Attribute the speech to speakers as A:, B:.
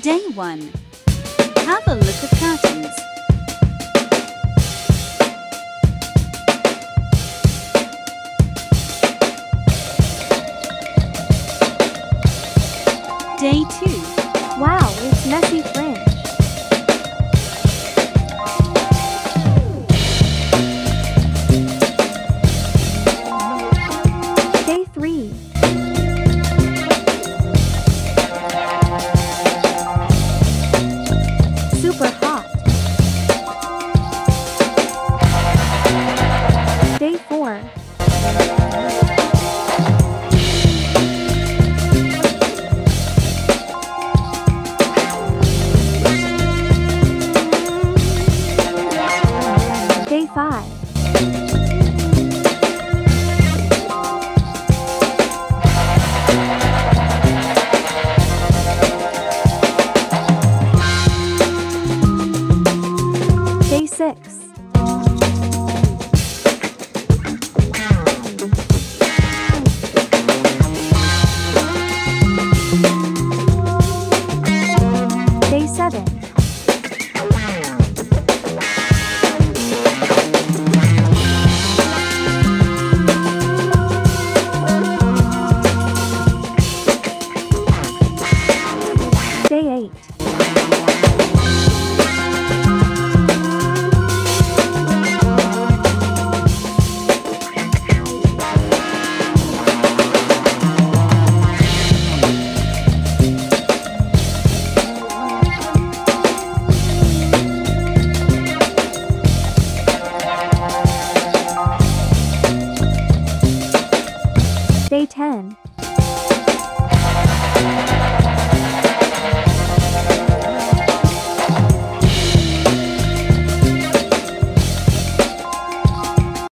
A: Day 1. Have a look at curtains. Day 2.
B: Wow, it's messy fringe. Day 3. Super hot. Day 4. Day 5. Day 6. Day 7. Day 8. Day 10.